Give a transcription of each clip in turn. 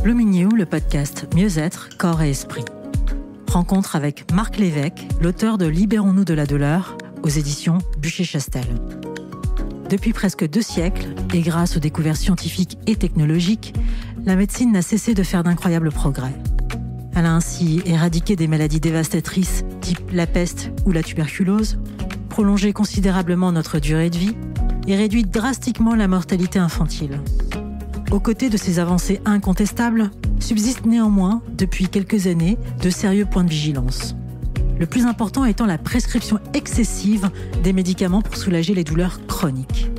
Lumineux, le podcast Mieux-être, corps et esprit. Rencontre avec Marc Lévesque, l'auteur de Libérons-nous de la douleur, aux éditions Buchet-Chastel. Depuis presque 2 siècles, et grâce aux découvertes scientifiques et technologiques, la médecine n'a cessé de faire d'incroyables progrès. Elle a ainsi éradiqué des maladies dévastatrices type la peste ou la tuberculose, prolongé considérablement notre durée de vie et réduit drastiquement la mortalité infantile. Aux côtés de ces avancées incontestables, subsistent néanmoins, depuis quelques années, de sérieux points de vigilance. Le plus important étant la prescription excessive des médicaments pour soulager les douleurs chroniques.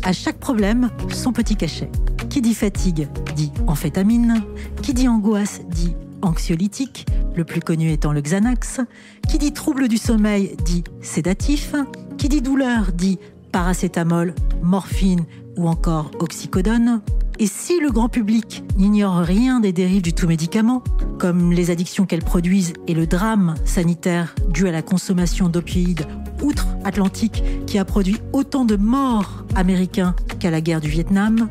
À chaque problème, son petit cachet. Qui dit fatigue, dit amphétamine. Qui dit angoisse, dit anxiolytique, le plus connu étant le Xanax. Qui dit trouble du sommeil, dit sédatif. Qui dit douleur, dit paracétamol, morphine ou encore oxycodone. Et si le grand public n'ignore rien des dérives du tout médicament, comme les addictions qu'elles produisent et le drame sanitaire dû à la consommation d'opioïdes outre-Atlantique qui a produit autant de morts américains qu'à la guerre du Vietnam,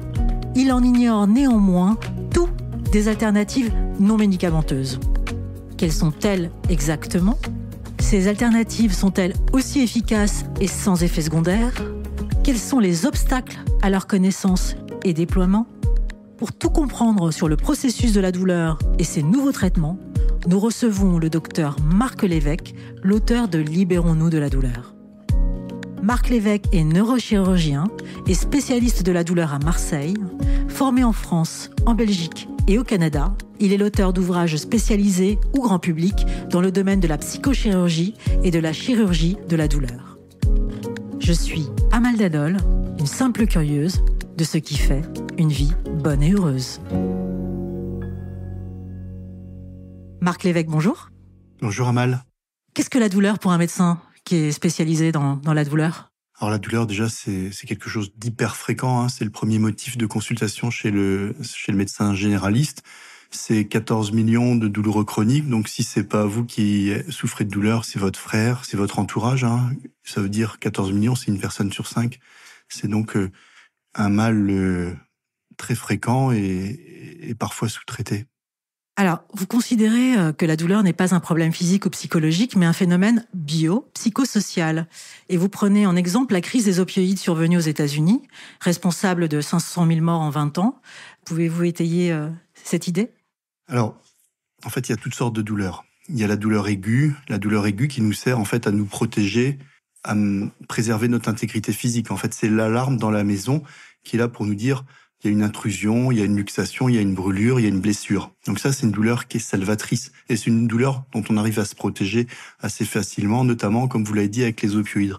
il en ignore néanmoins tout des alternatives non médicamenteuses. Quelles sont-elles exactement ? Ces alternatives sont-elles aussi efficaces et sans effet secondaire ? Quels sont les obstacles à leur connaissance et déploiement ? Pour tout comprendre sur le processus de la douleur et ses nouveaux traitements, nous recevons le docteur Marc Lévesque, l'auteur de Libérons-nous de la douleur. Marc Lévesque est neurochirurgien et spécialiste de la douleur à Marseille. Formé en France, en Belgique et au Canada, il est l'auteur d'ouvrages spécialisés ou grand public dans le domaine de la psychochirurgie et de la chirurgie de la douleur. Je suis Amal Dadol, une simple curieuse de ce qui fait une vie bonne et heureuse. Marc Lévesque, bonjour. Bonjour Amal. Qu'est-ce que la douleur pour un médecin qui est spécialisé dans la douleur ? Alors la douleur déjà c'est quelque chose d'hyper fréquent, c'est le premier motif de consultation chez le médecin généraliste. C'est 14 millions de douloureux chroniques, donc si c'est pas vous qui souffrez de douleur, c'est votre frère, c'est votre entourage. Ça veut dire 14 millions, c'est une personne sur 5. C'est donc un mal très fréquent et parfois sous-traité. Alors, vous considérez que la douleur n'est pas un problème physique ou psychologique, mais un phénomène bio-psychosocial. Et vous prenez en exemple la crise des opioïdes survenue aux États-Unis, responsable de 500 000 morts en 20 ans. Pouvez-vous étayer cette idée ? Alors, en fait, il y a toutes sortes de douleurs. Il y a la douleur aiguë qui nous sert en fait à nous protéger, à préserver notre intégrité physique. En fait, c'est l'alarme dans la maison qui est là pour nous dire il y a une intrusion, il y a une luxation, il y a une brûlure, il y a une blessure. Donc ça, c'est une douleur qui est salvatrice. Et c'est une douleur dont on arrive à se protéger assez facilement, notamment, comme vous l'avez dit, avec les opioïdes.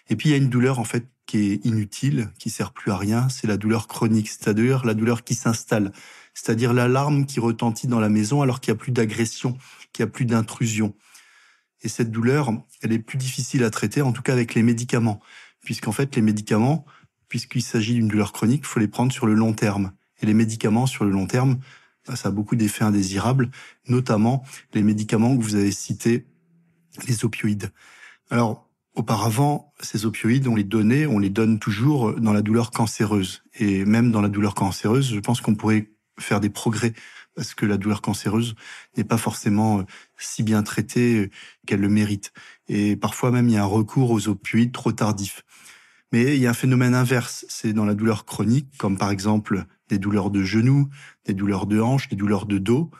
Et puis, il y a une douleur, en fait, qui est inutile, qui sert plus à rien. C'est la douleur chronique, c'est-à-dire la douleur qui s'installe. C'est-à-dire l'alarme qui retentit dans la maison alors qu'il n'y a plus d'agression, qu'il n'y a plus d'intrusion. Et cette douleur, elle est plus difficile à traiter, en tout cas avec les médicaments. Puisqu'en fait, les médicaments, puisqu'il s'agit d'une douleur chronique, il faut les prendre sur le long terme. Et les médicaments sur le long terme, ça a beaucoup d'effets indésirables, notamment les médicaments que vous avez cités, les opioïdes. Alors, auparavant, ces opioïdes, on les donne toujours dans la douleur cancéreuse. Et même dans la douleur cancéreuse, je pense qu'on pourrait faire des progrès, parce que la douleur cancéreuse n'est pas forcément si bien traitée qu'elle le mérite. Et parfois même, il y a un recours aux opioïdes trop tardif. Mais il y a un phénomène inverse, c'est dans la douleur chronique, comme par exemple des douleurs de genoux, des douleurs de hanches, des douleurs de dos,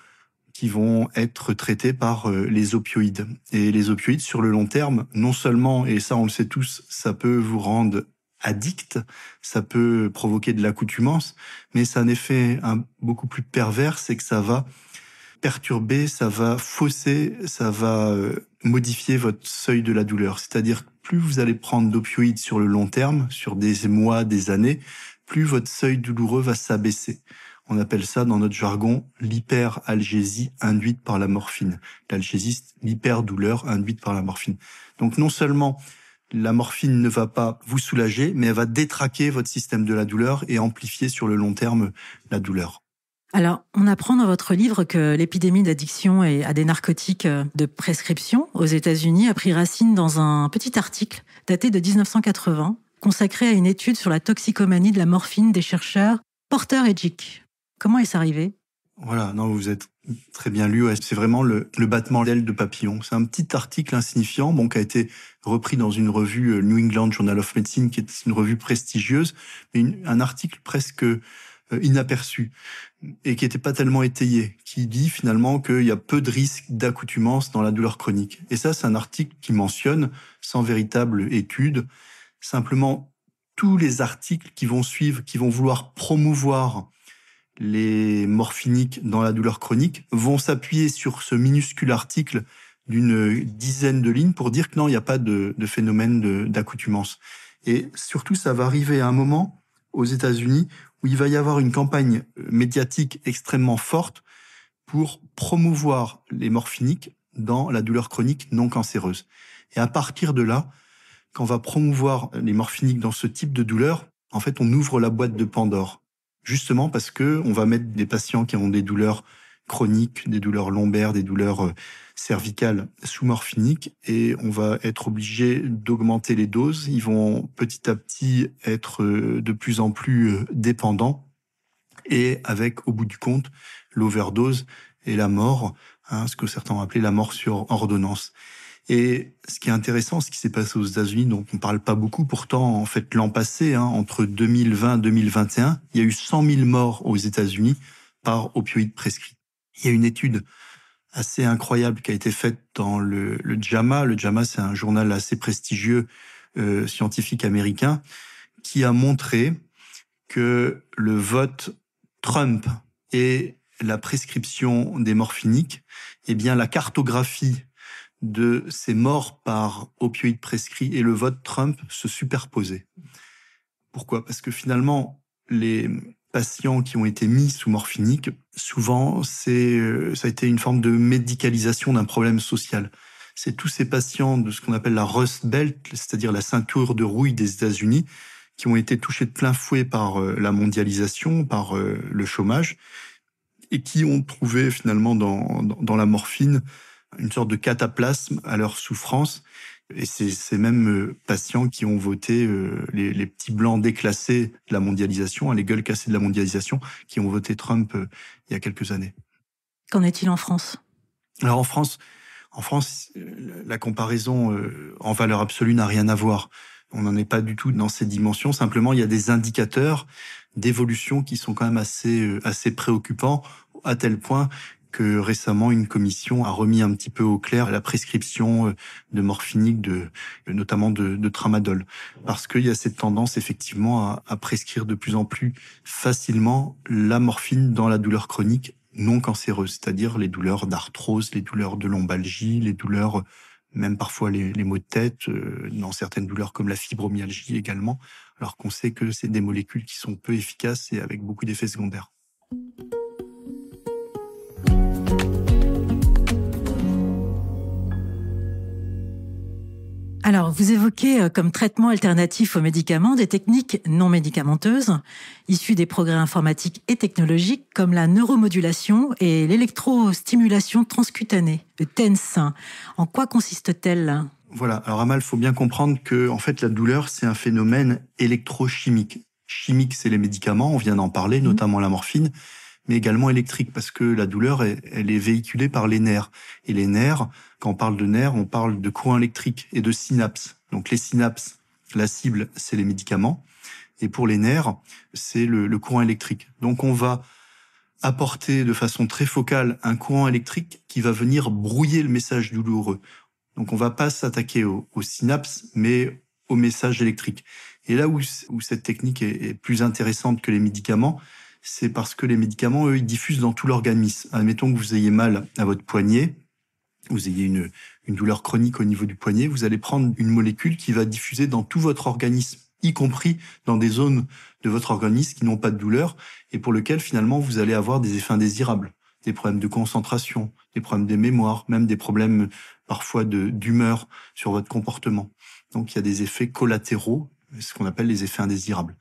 qui vont être traitées par les opioïdes. Et les opioïdes, sur le long terme, non seulement, et ça on le sait tous, ça peut vous rendre addict, ça peut provoquer de l'accoutumance, mais ça a un effet beaucoup plus pervers, c'est que ça va perturber, ça va fausser, ça va modifier votre seuil de la douleur. C'est-à-dire que plus vous allez prendre d'opioïdes sur le long terme, sur des mois, des années, plus votre seuil douloureux va s'abaisser. On appelle ça, dans notre jargon, l'hyperalgésie induite par la morphine. L'algésie, c'est l'hyperdouleur induite par la morphine. Donc non seulement la morphine ne va pas vous soulager, mais elle va détraquer votre système de la douleur et amplifier sur le long terme la douleur. Alors, on apprend dans votre livre que l'épidémie d'addiction à des narcotiques de prescription aux États-Unis a pris racine dans un petit article daté de 1980, consacré à une étude sur la toxicomanie de la morphine des chercheurs Porter et Gic. Comment est-ce arrivé ? Voilà, non, vous êtes très bien lu. Ouais, c'est vraiment le battement d'ailes de papillon. C'est un petit article insignifiant, qui a été repris dans une revue New England Journal of Medicine, qui est une revue prestigieuse, mais un article presque inaperçu et qui n'était pas tellement étayé, qui dit finalement qu'il y a peu de risques d'accoutumance dans la douleur chronique. Et ça, c'est un article qui mentionne, sans véritable étude, simplement tous les articles qui vont suivre, qui vont vouloir promouvoir les morphiniques dans la douleur chronique, vont s'appuyer sur ce minuscule article d'une dizaine de lignes pour dire que non, il n'y a pas de phénomène d'accoutumance. Et surtout, ça va arriver à un moment aux États-Unis où il va y avoir une campagne médiatique extrêmement forte pour promouvoir les morphiniques dans la douleur chronique non cancéreuse. Et à partir de là, quand on va promouvoir les morphiniques dans ce type de douleur, en fait, on ouvre la boîte de Pandore. Justement parce que on va mettre des patients qui ont des douleurs chroniques, des douleurs lombaires, des douleurs cervicales sous morphinique, et on va être obligé d'augmenter les doses. Ils vont petit à petit être de plus en plus dépendants, et avec, au bout du compte, l'overdose et la mort, ce que certains ont appelé la mort sur ordonnance. Et ce qui est intéressant, ce qui s'est passé aux États-Unis, dont on ne parle pas beaucoup, pourtant, en fait, l'an passé, entre 2020 et 2021, il y a eu 100 000 morts aux États-Unis par opioïdes prescrits. Il y a une étude assez incroyable qui a été faite dans le JAMA. Le JAMA, c'est un journal assez prestigieux scientifique américain, qui a montré que le vote Trump et la prescription des morphiniques, la cartographie de ces morts par opioïdes prescrits et le vote Trump se superposaient. Pourquoi ? Parce que finalement, les patients qui ont été mis sous morphinique, souvent, ça a été une forme de médicalisation d'un problème social. C'est tous ces patients de ce qu'on appelle la Rust Belt, c'est-à-dire la ceinture de rouille des États-Unis, qui ont été touchés de plein fouet par la mondialisation, par le chômage, et qui ont trouvé finalement dans la morphine une sorte de cataplasme à leur souffrance. Et c'est ces mêmes patients qui ont voté, les petits blancs déclassés de la mondialisation, les gueules cassées de la mondialisation, qui ont voté Trump il y a quelques années. Qu'en est-il en France ? Alors en France, la comparaison en valeur absolue n'a rien à voir. On n'en est pas du tout dans ces dimensions. Simplement, il y a des indicateurs d'évolution qui sont quand même assez préoccupants, à tel point que récemment, une commission a remis un petit peu au clair la prescription de morphinique, notamment de tramadol. Parce qu'il y a cette tendance, effectivement, à prescrire de plus en plus facilement la morphine dans la douleur chronique non cancéreuse, c'est-à-dire les douleurs d'arthrose, les douleurs de lombalgie, les douleurs, même parfois les maux de tête, dans certaines douleurs comme la fibromyalgie également, alors qu'on sait que c'est des molécules qui sont peu efficaces et avec beaucoup d'effets secondaires. Alors, vous évoquez comme traitement alternatif aux médicaments des techniques non médicamenteuses, issues des progrès informatiques et technologiques comme la neuromodulation et l'électrostimulation transcutanée, le TENS. En quoi consiste-t-elle ? Voilà. Alors, Amal, il faut bien comprendre que, en fait, la douleur, c'est un phénomène électrochimique. Chimique, c'est les médicaments, on vient d'en parler, notamment la morphine, mais également électrique, parce que la douleur, elle est véhiculée par les nerfs. Et les nerfs, quand on parle de nerfs, on parle de courant électrique et de synapses. Donc les synapses, la cible, c'est les médicaments. Et pour les nerfs, c'est le courant électrique. Donc on va apporter de façon très focale un courant électrique qui va venir brouiller le message douloureux. Donc on va pas s'attaquer aux synapses, mais au message électrique. Et là où cette technique est plus intéressante que les médicaments, c'est parce que les médicaments, eux, ils diffusent dans tout l'organisme. Admettons que vous ayez mal à votre poignet, vous ayez une douleur chronique au niveau du poignet, vous allez prendre une molécule qui va diffuser dans tout votre organisme, y compris dans des zones de votre organisme qui n'ont pas de douleur et pour lesquelles, finalement, vous allez avoir des effets indésirables, des problèmes de concentration, des problèmes de mémoire, même des problèmes parfois d'humeur sur votre comportement. Donc, il y a des effets collatéraux, ce qu'on appelle les effets indésirables.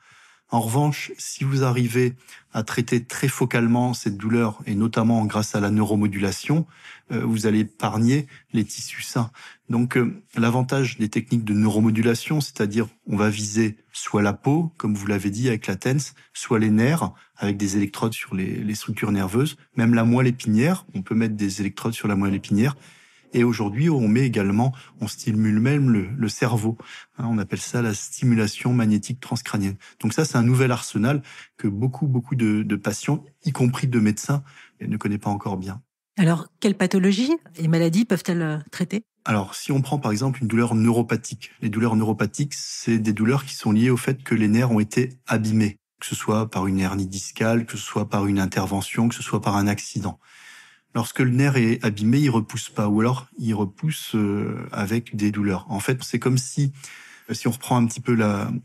En revanche, si vous arrivez à traiter très focalement cette douleur, et notamment grâce à la neuromodulation, vous allez épargner les tissus sains. Donc, l'avantage des techniques de neuromodulation, c'est-à-dire on va viser soit la peau, comme vous l'avez dit avec la TENS, soit les nerfs, avec des électrodes sur les structures nerveuses, même la moelle épinière, on peut mettre des électrodes sur la moelle épinière. Et aujourd'hui, on stimule même le cerveau. On appelle ça la stimulation magnétique transcrânienne. Donc ça, c'est un nouvel arsenal que beaucoup de patients, y compris de médecins, ne connaissent pas encore bien. Alors, quelles pathologies et maladies peuvent-elles traiter ? Alors, si on prend par exemple une douleur neuropathique, les douleurs neuropathiques, c'est des douleurs qui sont liées au fait que les nerfs ont été abîmés, que ce soit par une hernie discale, que ce soit par une intervention, que ce soit par un accident. Lorsque le nerf est abîmé, il repousse pas, ou alors il repousse avec des douleurs. En fait, c'est comme si on reprend un petit peu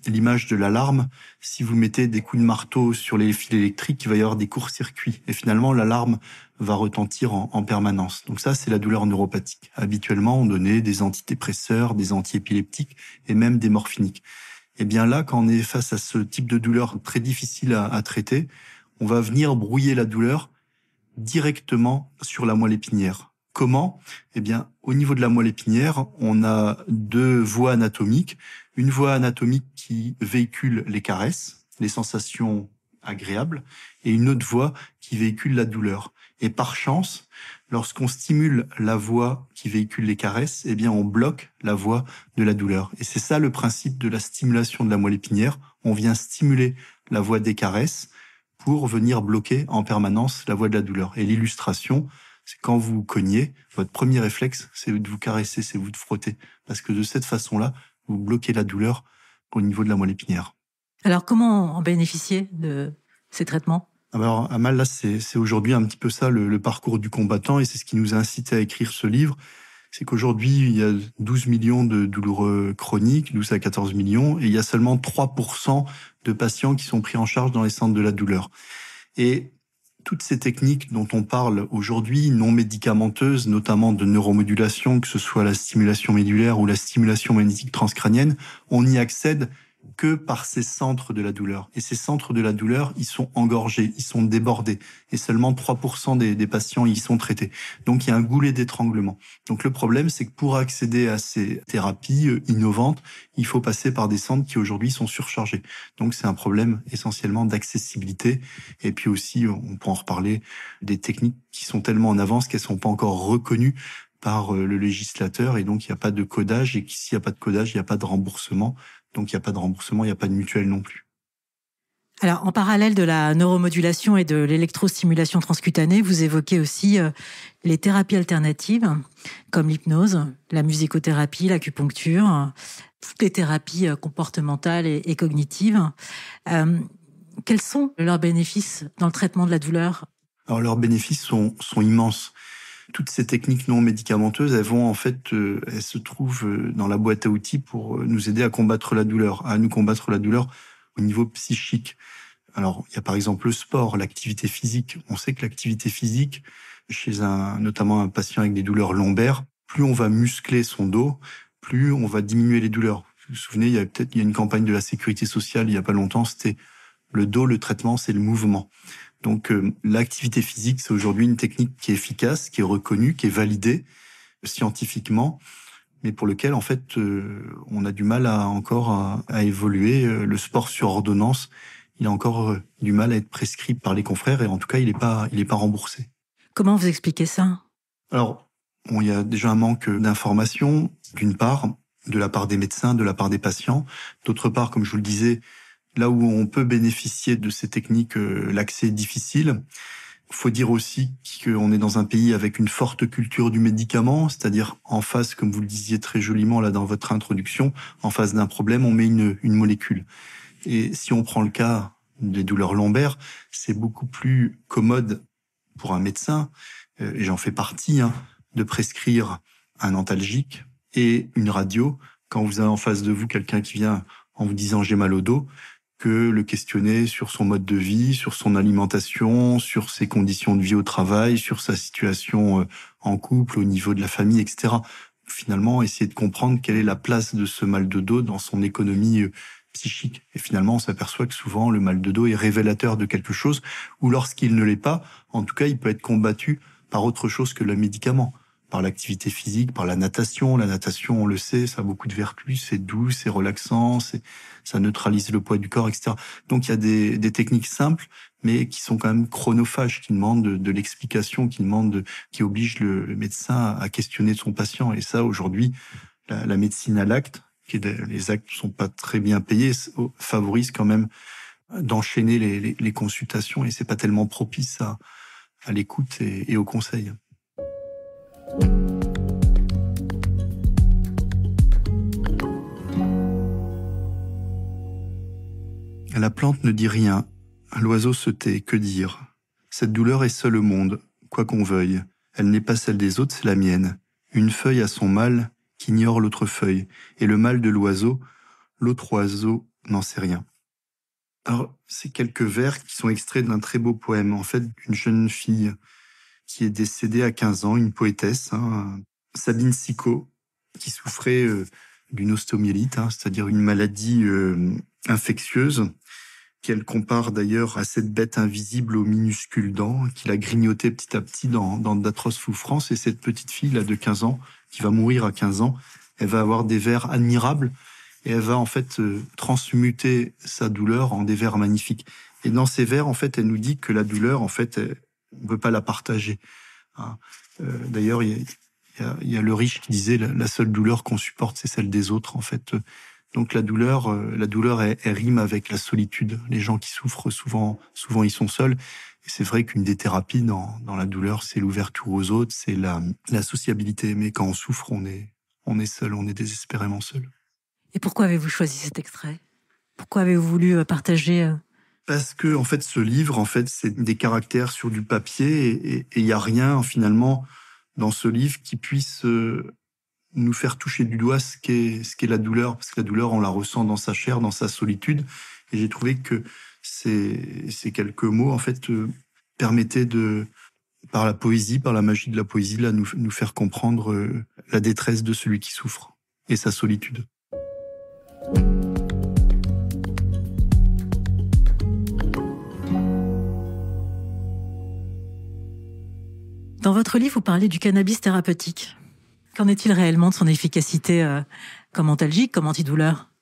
l'image de l'alarme, si vous mettez des coups de marteau sur les fils électriques, il va y avoir des courts-circuits. Et finalement, l'alarme va retentir en permanence. Donc ça, c'est la douleur neuropathique. Habituellement, on donnait des antidépresseurs, des antiépileptiques et même des morphiniques. Et bien là, quand on est face à ce type de douleur très difficile à traiter, on va venir brouiller la douleur directement sur la moelle épinière. Comment ? Eh bien, au niveau de la moelle épinière, on a deux voies anatomiques. Une voie anatomique qui véhicule les caresses, les sensations agréables, et une autre voie qui véhicule la douleur. Et par chance, lorsqu'on stimule la voie qui véhicule les caresses, eh bien, on bloque la voie de la douleur. Et c'est ça le principe de la stimulation de la moelle épinière. On vient stimuler la voie des caresses pour venir bloquer en permanence la voie de la douleur. Et l'illustration, c'est quand vous cognez, votre premier réflexe, c'est de vous caresser, c'est vous de frotter. Parce que de cette façon-là, vous bloquez la douleur au niveau de la moelle épinière. Alors, comment en bénéficier de ces traitements ? Alors, Amal, là, c'est aujourd'hui un petit peu ça, le parcours du combattant, et c'est ce qui nous a incité à écrire ce livre. C'est qu'aujourd'hui, il y a 12 millions de douloureux chroniques, 12 à 14 millions, et il y a seulement 3% de patients qui sont pris en charge dans les centres de la douleur. Et toutes ces techniques dont on parle aujourd'hui, non médicamenteuses, notamment de neuromodulation, que ce soit la stimulation médulaire ou la stimulation magnétique transcrânienne, on y accède que par ces centres de la douleur. Et ces centres de la douleur, ils sont engorgés, ils sont débordés. Et seulement 3% des patients y sont traités. Donc il y a un goulet d'étranglement. Donc le problème, c'est que pour accéder à ces thérapies innovantes, il faut passer par des centres qui aujourd'hui sont surchargés. Donc c'est un problème essentiellement d'accessibilité. Et puis aussi, on peut en reparler, des techniques qui sont tellement en avance qu'elles ne sont pas encore reconnues par le législateur. Et donc il n'y a pas de codage. Et s'il n'y a pas de codage, il n'y a pas de remboursement. Donc, il n'y a pas de remboursement, il n'y a pas de mutuelle non plus. Alors, en parallèle de la neuromodulation et de l'électrostimulation transcutanée, vous évoquez aussi les thérapies alternatives, comme l'hypnose, la musicothérapie, l'acupuncture, toutes les thérapies comportementales et cognitives. Quels sont leurs bénéfices dans le traitement de la douleur ? Alors, leurs bénéfices sont immenses. Toutes ces techniques non médicamenteuses, elles se trouvent dans la boîte à outils pour nous aider à combattre la douleur, au niveau psychique. Alors, il y a par exemple le sport, l'activité physique. On sait que l'activité physique, chez notamment un patient avec des douleurs lombaires, plus on va muscler son dos, plus on va diminuer les douleurs. Vous vous souvenez, il y a une campagne de la sécurité sociale il y a pas longtemps, c'était le dos, le traitement, c'est le mouvement. Donc, l'activité physique, c'est aujourd'hui une technique qui est efficace, qui est reconnue, qui est validée scientifiquement, mais pour lequel, on a du mal à évoluer. Le sport sur ordonnance, il a encore du mal à être prescrit par les confrères, et en tout cas, il est pas remboursé. Comment vous expliquez ça ? Alors, il y a déjà un manque d'information, d'une part, de la part des médecins, de la part des patients. D'autre part, comme je vous le disais, là où on peut bénéficier de ces techniques, l'accès est difficile. Il faut dire aussi qu'on est dans un pays avec une forte culture du médicament, c'est-à-dire en face, comme vous le disiez très joliment là dans votre introduction, en face d'un problème, on met une molécule. Et si on prend le cas des douleurs lombaires, c'est beaucoup plus commode pour un médecin, et j'en fais partie, de prescrire un antalgique et une radio quand vous avez en face de vous quelqu'un qui vient en vous disant « j'ai mal au dos », que le questionner sur son mode de vie, sur son alimentation, sur ses conditions de vie au travail, sur sa situation en couple, au niveau de la famille, etc. Finalement, essayer de comprendre quelle est la place de ce mal de dos dans son économie psychique. Et finalement, on s'aperçoit que souvent, le mal de dos est révélateur de quelque chose, ou lorsqu'il ne l'est pas, en tout cas, il peut être combattu par autre chose que le médicament, par l'activité physique, par la natation. La natation, on le sait, ça a beaucoup de vertus, c'est doux, c'est relaxant, ça neutralise le poids du corps, etc. Donc il y a des techniques simples, mais qui sont quand même chronophages, qui demandent de l'explication, qui obligent le médecin à questionner son patient. Et ça, aujourd'hui, la médecine à l'acte, les actes sont pas très bien payés, favorise quand même d'enchaîner les consultations, et c'est pas tellement propice à l'écoute et au conseil. La plante ne dit rien, l'oiseau se tait, que dire? Cette douleur est seule au monde, quoi qu'on veuille. Elle n'est pas celle des autres, c'est la mienne. Une feuille a son mal, qu'ignore l'autre feuille, et le mal de l'oiseau, l'autre oiseau n'en sait rien. Alors, c'est quelques vers qui sont extraits d'un très beau poème, en fait, d'une jeune fille qui est décédée à 15 ans, une poétesse, Sabine Sicot, qui souffrait d'une ostéomyélite, c'est-à-dire une maladie infectieuse, qu'elle compare d'ailleurs à cette bête invisible aux minuscules dents, qui l'a grignotée petit à petit dans d'atroces souffrances. Et cette petite fille là de 15 ans, qui va mourir à 15 ans, elle va avoir des vers admirables, et elle va en fait transmuter sa douleur en des vers magnifiques. Et dans ces vers, en fait, elle nous dit que la douleur, en fait, on ne peut pas la partager. D'ailleurs, il y a le riche qui disait la seule douleur qu'on supporte, c'est celle des autres, en fait. Donc la douleur, elle rime avec la solitude. Les gens qui souffrent, souvent ils sont seuls. Et c'est vrai qu'une des thérapies dans la douleur, c'est l'ouverture aux autres, c'est la sociabilité. Mais quand on souffre, on est seul, on est désespérément seul. Et pourquoi avez-vous choisi cet extrait? Pourquoi avez-vous voulu partager Parce que, en fait, ce livre, en fait, c'est des caractères sur du papier, et il y a rien, finalement, dans ce livre qui puisse nous faire toucher du doigt ce qu'est la douleur, parce que la douleur, on la ressent dans sa chair, dans sa solitude. Et j'ai trouvé que ces quelques mots, en fait, permettaient par la poésie, par la magie de la poésie, là, nous faire comprendre la détresse de celui qui souffre et sa solitude. Dans votre livre, vous parlez du cannabis thérapeutique. Qu'en est-il réellement de son efficacité comme antalgique, comme antidouleur?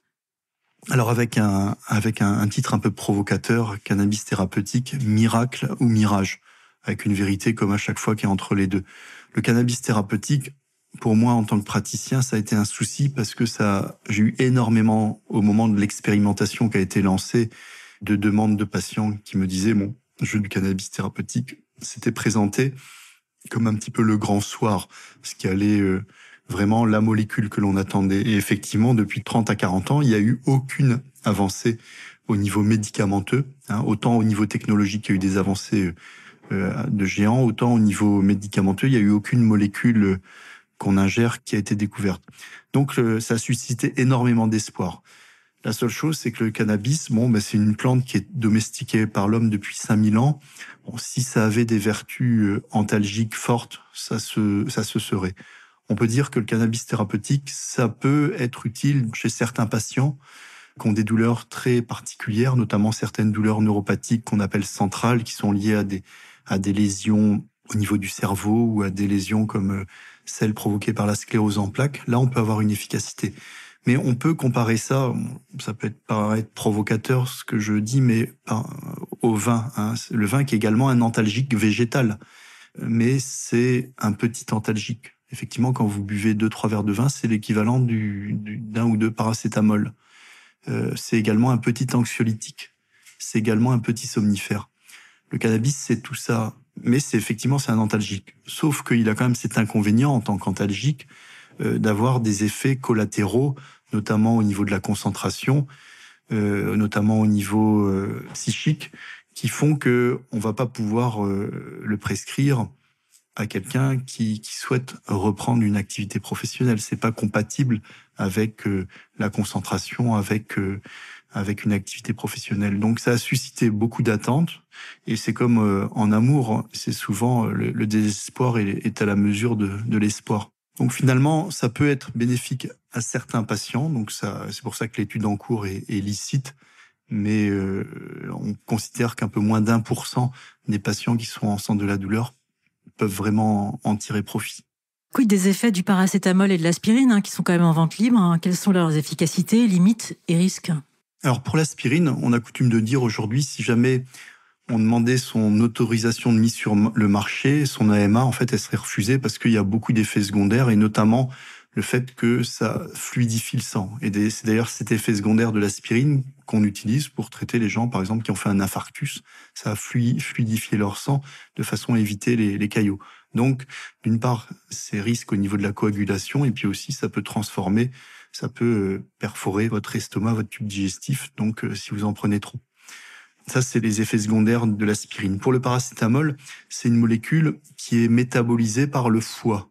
Alors avec un titre un peu provocateur, cannabis thérapeutique, miracle ou mirage, avec une vérité comme à chaque fois qui est entre les deux. Le cannabis thérapeutique, pour moi en tant que praticien, ça a été un souci parce que j'ai eu énormément, au moment de l'expérimentation qui a été lancée, de demandes de patients qui me disaient bon, je veux du cannabis thérapeutique. C'était présenté comme un petit peu le grand soir, ce qui allait vraiment la molécule que l'on attendait. Et effectivement, depuis 30 à 40 ans, il n'y a eu aucune avancée au niveau médicamenteux. Autant au niveau technologique, il y a eu des avancées de géants, autant au niveau médicamenteux, il n'y a eu aucune molécule qu'on ingère qui a été découverte. Donc ça a suscité énormément d'espoir. La seule chose, c'est que le cannabis, c'est une plante qui est domestiquée par l'homme depuis 5000 ans. Bon, si ça avait des vertus antalgiques fortes, ça se serait. On peut dire que le cannabis thérapeutique, ça peut être utile chez certains patients qui ont des douleurs très particulières, notamment certaines douleurs neuropathiques qu'on appelle centrales, qui sont liées à des lésions au niveau du cerveau ou à des lésions comme celles provoquées par la sclérose en plaques. Là, on peut avoir une efficacité. Mais on peut comparer ça peut paraître provocateur ce que je dis, mais au vin. Le vin qui est également un antalgique végétal, mais c'est un petit antalgique. Effectivement, quand vous buvez 2-3 verres de vin, c'est l'équivalent d'un ou deux paracétamol. C'est également un petit anxiolytique. C'est également un petit somnifère. Le cannabis, c'est tout ça, mais c'est un antalgique. Sauf qu'il a quand même cet inconvénient en tant qu'antalgique d'avoir des effets collatéraux, notamment au niveau de la concentration, notamment au niveau psychique, qui font que on va pas pouvoir le prescrire à quelqu'un qui souhaite reprendre une activité professionnelle. C'est pas compatible avec la concentration, avec une activité professionnelle. Donc ça a suscité beaucoup d'attentes, et c'est comme en amour, c'est souvent le désespoir est à la mesure de l'espoir. Donc finalement, ça peut être bénéfique à certains patients. Donc c'est pour ça que l'étude en cours est licite. Mais on considère qu'un peu moins d'1% des patients qui sont en centre de la douleur peuvent vraiment en tirer profit. Quid des effets du paracétamol et de l'aspirine, qui sont quand même en vente libre, Quelles sont leurs efficacités, limites et risques? Alors pour l'aspirine, on a coutume de dire aujourd'hui, si jamais on demandait son autorisation de mise sur le marché, son AMA, en fait, elle serait refusée parce qu'il y a beaucoup d'effets secondaires et notamment le fait que ça fluidifie le sang. Et c'est d'ailleurs cet effet secondaire de l'aspirine qu'on utilise pour traiter les gens, par exemple, qui ont fait un infarctus. Ça a fluidifié leur sang de façon à éviter les caillots. Donc, d'une part, c'est risque au niveau de la coagulation et puis aussi, ça peut perforer votre estomac, votre tube digestif, donc si vous en prenez trop. Ça, c'est les effets secondaires de l'aspirine. Pour le paracétamol, c'est une molécule qui est métabolisée par le foie.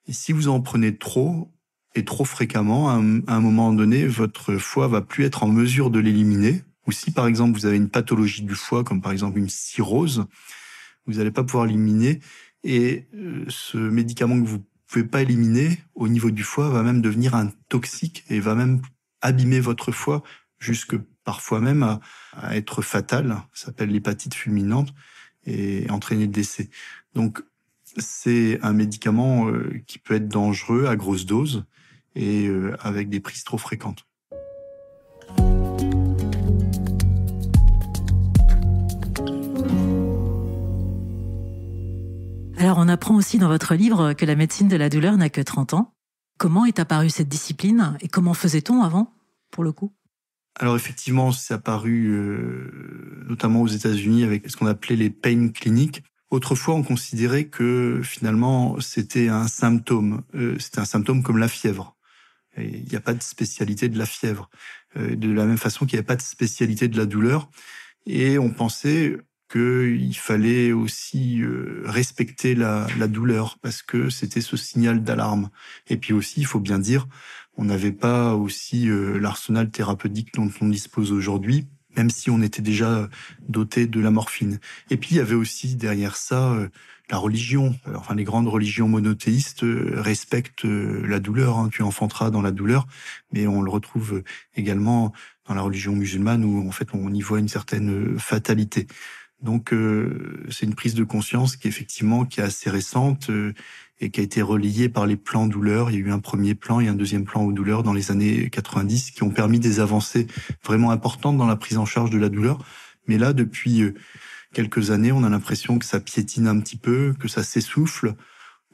Et si vous en prenez trop, et trop fréquemment, à un moment donné, votre foie va plus être en mesure de l'éliminer. Ou si, par exemple, vous avez une pathologie du foie, comme par exemple une cirrhose, vous n'allez pas pouvoir l'éliminer. Et ce médicament que vous pouvez pas éliminer, au niveau du foie, va même devenir un toxique et va même abîmer votre foie, jusque parfois même à être fatal. Ça s'appelle l'hépatite fulminante et entraîner le décès. Donc, c'est un médicament qui peut être dangereux à grosse dose et avec des prises trop fréquentes. Alors, on apprend aussi dans votre livre que la médecine de la douleur n'a que 30 ans. Comment est apparue cette discipline et comment faisait-on avant, pour le coup ? Alors effectivement, c'est apparu notamment aux États-Unis avec ce qu'on appelait les pain clinics. Autrefois, on considérait que finalement, c'était un symptôme. C'était un symptôme comme la fièvre. Et il n'y a pas de spécialité de la fièvre. De la même façon qu'il n'y avait pas de spécialité de la douleur. Et on pensait qu'il fallait aussi respecter la douleur parce que c'était ce signal d'alarme. Et puis aussi, il faut bien dire, on n'avait pas aussi l'arsenal thérapeutique dont on dispose aujourd'hui, même si on était déjà doté de la morphine. Et puis, il y avait aussi derrière ça la religion. Enfin, les grandes religions monothéistes respectent la douleur. Tu enfanteras dans la douleur, mais on le retrouve également dans la religion musulmane où, en fait, on y voit une certaine fatalité. Donc, c'est une prise de conscience qui est assez récente et qui a été relayée par les plans douleur. Il y a eu un premier plan et un deuxième plan aux douleurs dans les années 90 qui ont permis des avancées vraiment importantes dans la prise en charge de la douleur. Mais là, depuis quelques années, on a l'impression que ça piétine un petit peu, que ça s'essouffle,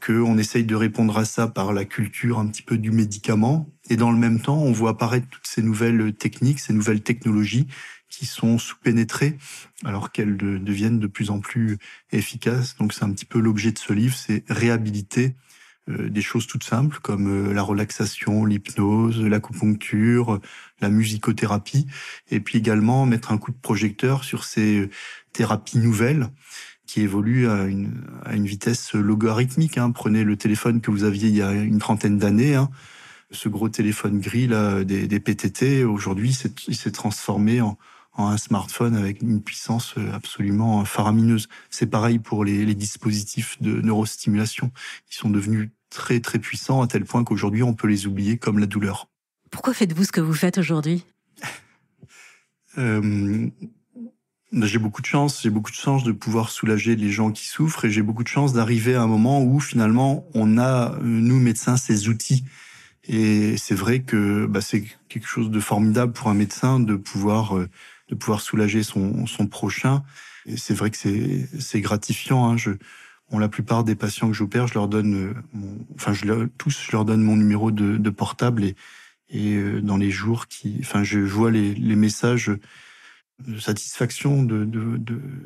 qu'on essaye de répondre à ça par la culture un petit peu du médicament. Et dans le même temps, on voit apparaître toutes ces nouvelles techniques, ces nouvelles technologies qui sont sous-pénétrées alors qu'elles deviennent de plus en plus efficaces. Donc c'est un petit peu l'objet de ce livre, c'est réhabiliter des choses toutes simples comme la relaxation, l'hypnose, l'acupuncture, la musicothérapie, et puis également mettre un coup de projecteur sur ces thérapies nouvelles qui évoluent à une vitesse logarithmique. Prenez le téléphone que vous aviez il y a une trentaine d'années, ce gros téléphone gris là des PTT, aujourd'hui il s'est transformé en un smartphone avec une puissance absolument faramineuse. C'est pareil pour les dispositifs de neurostimulation. Ils sont devenus très très puissants à tel point qu'aujourd'hui on peut les oublier comme la douleur. Pourquoi faites-vous ce que vous faites aujourd'hui ? J'ai beaucoup de chance de pouvoir soulager les gens qui souffrent et j'ai beaucoup de chance d'arriver à un moment où finalement on a, nous médecins, ces outils. Et c'est vrai que c'est quelque chose de formidable pour un médecin de pouvoir soulager son prochain. Et c'est vrai que c'est gratifiant. La plupart des patients que j'opère, je leur donne je leur donne mon numéro de portable et dans les jours je vois les messages de satisfaction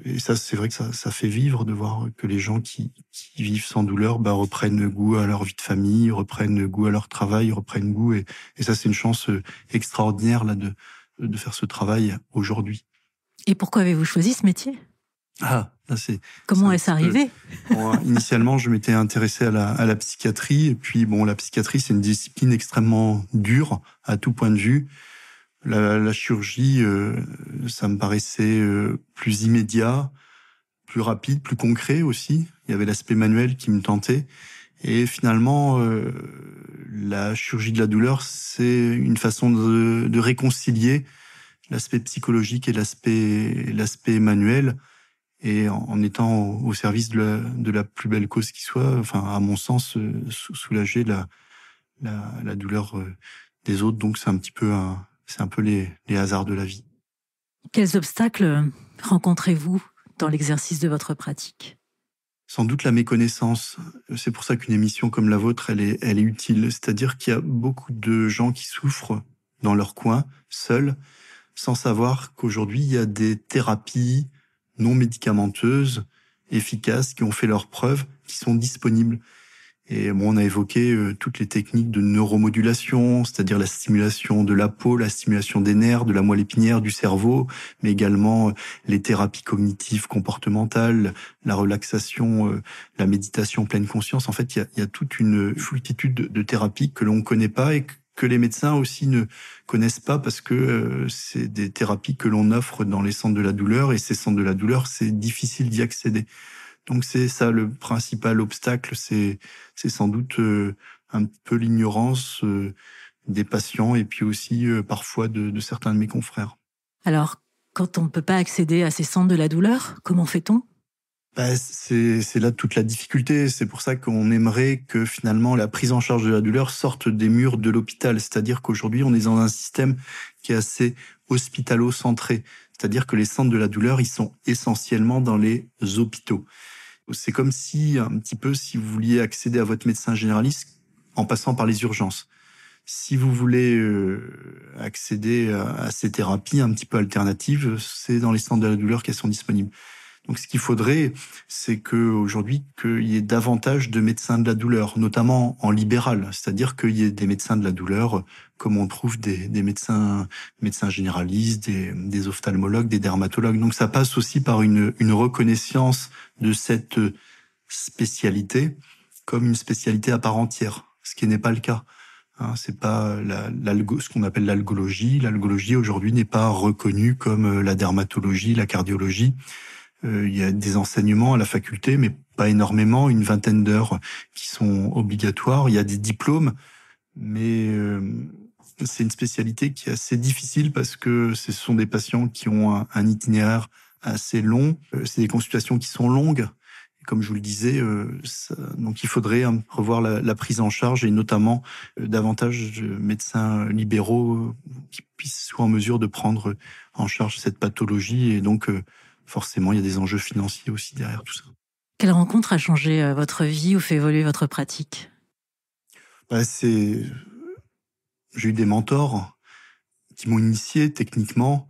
et ça c'est vrai que ça fait vivre de voir que les gens qui vivent sans douleur reprennent goût à leur vie de famille, reprennent goût à leur travail, reprennent goût et ça c'est une chance extraordinaire là de faire ce travail aujourd'hui. Et pourquoi avez-vous choisi ce métier ? Comment est-ce arrivé ? Initialement, je m'étais intéressé à la psychiatrie et puis la psychiatrie c'est une discipline extrêmement dure à tout point de vue. La chirurgie, ça me paraissait plus immédiat, plus rapide, plus concret aussi. Il y avait l'aspect manuel qui me tentait. Et finalement, la chirurgie de la douleur, c'est une façon de réconcilier l'aspect psychologique et l'aspect manuel, et en étant au service de la plus belle cause qui soit, enfin, à mon sens, soulager la douleur des autres. Donc c'est un peu les hasards de la vie. Quels obstacles rencontrez-vous dans l'exercice de votre pratique ? Sans doute la méconnaissance. C'est pour ça qu'une émission comme la vôtre, elle est utile. C'est-à-dire qu'il y a beaucoup de gens qui souffrent dans leur coin, seuls, sans savoir qu'aujourd'hui, il y a des thérapies non médicamenteuses, efficaces, qui ont fait leurs preuves, qui sont disponibles. Et bon, on a évoqué toutes les techniques de neuromodulation, c'est-à-dire la stimulation de la peau, la stimulation des nerfs, de la moelle épinière, du cerveau, mais également les thérapies cognitives, comportementales, la relaxation, la méditation pleine conscience. En fait, il y a toute une multitude de thérapies que l'on ne connaît pas et que les médecins aussi ne connaissent pas, parce que c'est des thérapies que l'on offre dans les centres de la douleur, et ces centres de la douleur, c'est difficile d'y accéder. Donc c'est ça le principal obstacle, c'est sans doute un peu l'ignorance des patients, et puis aussi parfois de certains de mes confrères. Alors, quand on ne peut pas accéder à ces centres de la douleur, comment fait-on ? C'est là toute la difficulté. C'est pour ça qu'on aimerait que finalement la prise en charge de la douleur sorte des murs de l'hôpital. C'est-à-dire qu'aujourd'hui, on est dans un système qui est assez hospitalo-centré. C'est-à-dire que les centres de la douleur, ils sont essentiellement dans les hôpitaux. C'est comme si, un petit peu, si vous vouliez accéder à votre médecin généraliste en passant par les urgences. Si vous voulez accéder à ces thérapies un petit peu alternatives, c'est dans les centres de la douleur qu'elles sont disponibles. Donc ce qu'il faudrait, c'est qu'aujourd'hui, qu'il y ait davantage de médecins de la douleur, notamment en libéral. C'est-à-dire qu'il y ait des médecins de la douleur, comme on trouve des médecins généralistes, des ophtalmologues, des dermatologues. Donc ça passe aussi par une reconnaissance de cette spécialité comme une spécialité à part entière, ce qui n'est pas le cas. C'est pas ce qu'on appelle l'algologie. L'algologie aujourd'hui n'est pas reconnue comme la dermatologie, la cardiologie. Il y a des enseignements à la faculté, mais pas énormément, une vingtaine d'heures qui sont obligatoires. Il y a des diplômes, mais c'est une spécialité qui est assez difficile parce que ce sont des patients qui ont un itinéraire assez long. C'est des consultations qui sont longues. Et comme je vous le disais, donc il faudrait revoir la prise en charge, et notamment davantage de médecins libéraux qui puissent soit en mesure de prendre en charge cette pathologie, et donc forcément, il y a des enjeux financiers aussi derrière tout ça. Quelle rencontre a changé votre vie ou fait évoluer votre pratique ? J'ai eu des mentors qui m'ont initié techniquement,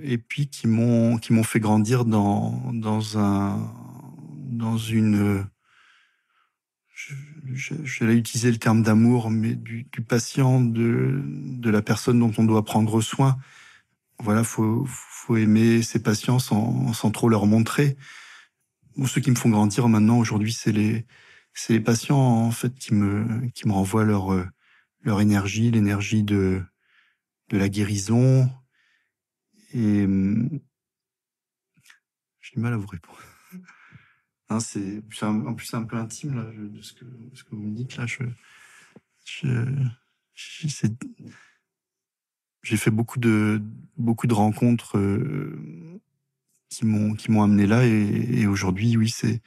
et puis qui m'ont fait grandir dans une... J'allais utiliser le terme d'amour, mais du patient, de la personne dont on doit prendre soin. Voilà, faut aimer ses patients sans trop leur montrer. Bon, ceux qui me font grandir maintenant aujourd'hui, c'est les patients en fait qui me renvoient leur énergie, l'énergie de la guérison. Et j'ai du mal à vous répondre. Hein, en plus c'est un peu intime là de ce que vous me dites là. J'ai fait beaucoup de rencontres qui m'ont amené là, et aujourd'hui, oui, c'est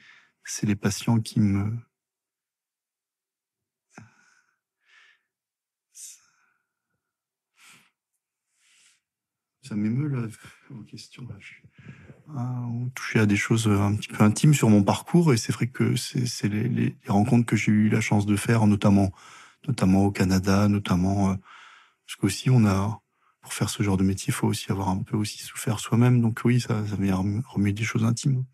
les patients qui me... Ça m'émeut là, vos questions là. On touchait à des choses un petit peu intimes sur mon parcours, et c'est vrai que c'est les rencontres que j'ai eu la chance de faire, notamment au Canada, parce qu'aussi pour faire ce genre de métier, il faut aussi avoir un peu aussi souffert soi-même. Donc oui, ça vient remuer des choses intimes.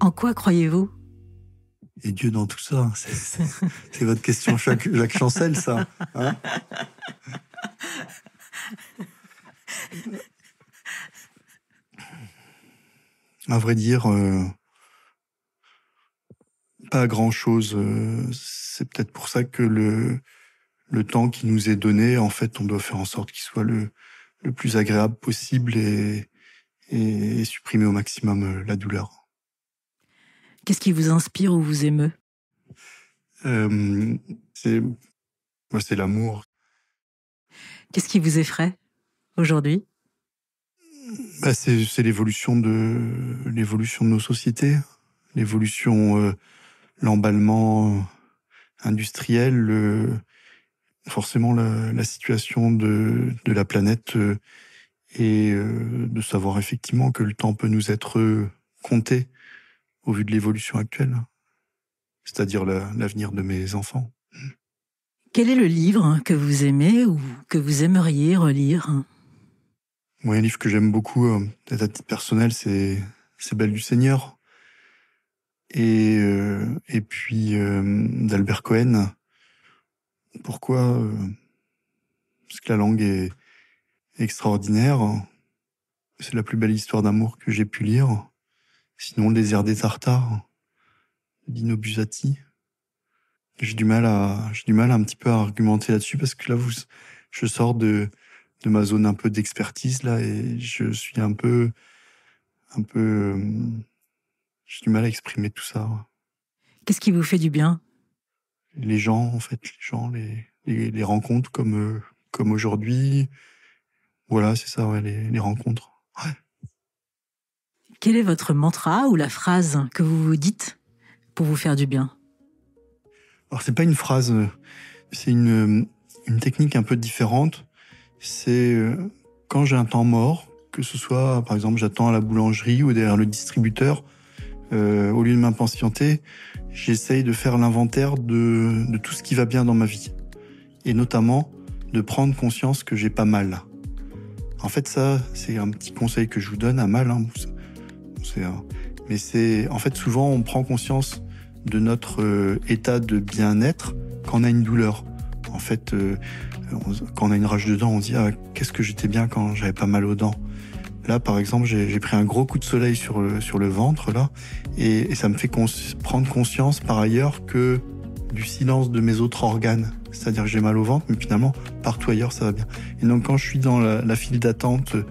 En quoi croyez-vous ? Et Dieu dans tout ça, c'est votre question Jacques Chancel, ça, hein ? À vrai dire, pas grand-chose. C'est peut-être pour ça que le temps qui nous est donné, en fait, on doit faire en sorte qu'il soit le le plus agréable possible et supprimer au maximum la douleur. Qu'est-ce qui vous inspire ou vous émeut ? C'est l'amour. Qu'est-ce qui vous effraie aujourd'hui ? C'est l'évolution de nos sociétés, l'emballement industriel, forcément la situation de la planète et de savoir effectivement que le temps peut nous être compté au vu de l'évolution actuelle, c'est-à-dire l'avenir de mes enfants. Quel est le livre que vous aimez ou que vous aimeriez relire ? Moi, un livre que j'aime beaucoup, à titre personnel, c'est Belle du Seigneur. Et puis d'Albert Cohen. Pourquoi ? Parce que la langue est extraordinaire. C'est la plus belle histoire d'amour que j'ai pu lire. Sinon, Le désert des Tartares, Dino Buzzati. J'ai du mal un petit peu à argumenter là-dessus parce que là, je sors de ma zone un peu d'expertise là et je suis un peu j'ai du mal à exprimer tout ça. Qu'est-ce qui vous fait du bien ? Les gens, en fait, les rencontres comme aujourd'hui. Voilà, c'est ça, ouais, les rencontres. Ouais. Quel est votre mantra ou la phrase que vous vous dites pour vous faire du bien ? Alors, c'est pas une phrase, c'est une technique un peu différente. C'est quand j'ai un temps mort, que ce soit, par exemple, j'attends à la boulangerie ou derrière le distributeur, au lieu de m'impatienter, j'essaye de faire l'inventaire de tout ce qui va bien dans ma vie. Et notamment, de prendre conscience que j'ai pas mal. En fait, ça, c'est un petit conseil que je vous donne à mal. Hein. Mais en fait, souvent, on prend conscience de notre état de bien-être quand on a une douleur. En fait, quand on a une rage de dents, on dit « Ah, qu'est-ce que j'étais bien quand j'avais pas mal aux dents ?» Là, par exemple, j'ai pris un gros coup de soleil sur le ventre, là, et ça me fait prendre conscience, par ailleurs, que du silence de mes autres organes. C'est-à-dire que j'ai mal au ventre, mais finalement, partout ailleurs, ça va bien. Et donc, quand je suis dans la file d'attente de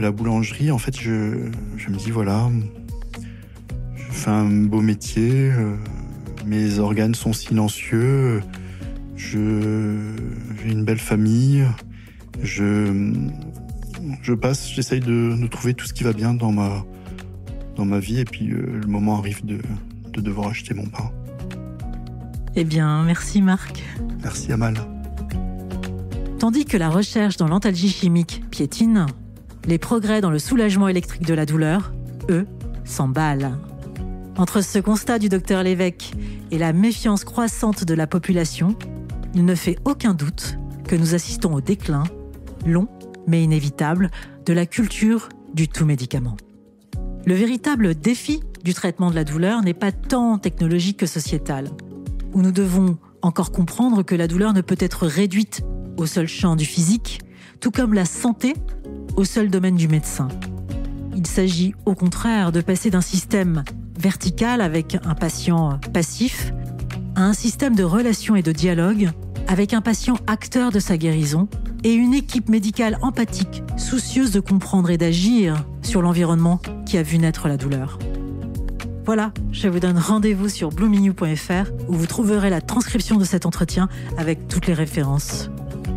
la boulangerie, en fait, je me dis, voilà, je fais un beau métier, mes organes sont silencieux, j'ai une belle famille, j'essaye de trouver tout ce qui va bien dans ma vie, et puis le moment arrive de devoir acheter mon pain. Eh bien, merci Marc. Merci Amal. Tandis que la recherche dans l'antalgie chimique piétine, les progrès dans le soulagement électrique de la douleur, eux, s'emballent. Entre ce constat du docteur Lévesque et la méfiance croissante de la population, il ne fait aucun doute que nous assistons au déclin, long mais inévitable, de la culture du tout médicament. Le véritable défi du traitement de la douleur n'est pas tant technologique que sociétal, où nous devons encore comprendre que la douleur ne peut être réduite au seul champ du physique, tout comme la santé au seul domaine du médecin. Il s'agit au contraire de passer d'un système vertical avec un patient passif à un système de relation et de dialogue avec un patient acteur de sa guérison et une équipe médicale empathique, soucieuse de comprendre et d'agir sur l'environnement qui a vu naître la douleur. Voilà, je vous donne rendez-vous sur blueminew.fr où vous trouverez la transcription de cet entretien avec toutes les références.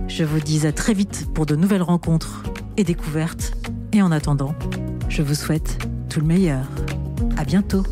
Je vous dis à très vite pour de nouvelles rencontres et découvertes. Et en attendant, je vous souhaite tout le meilleur. À bientôt.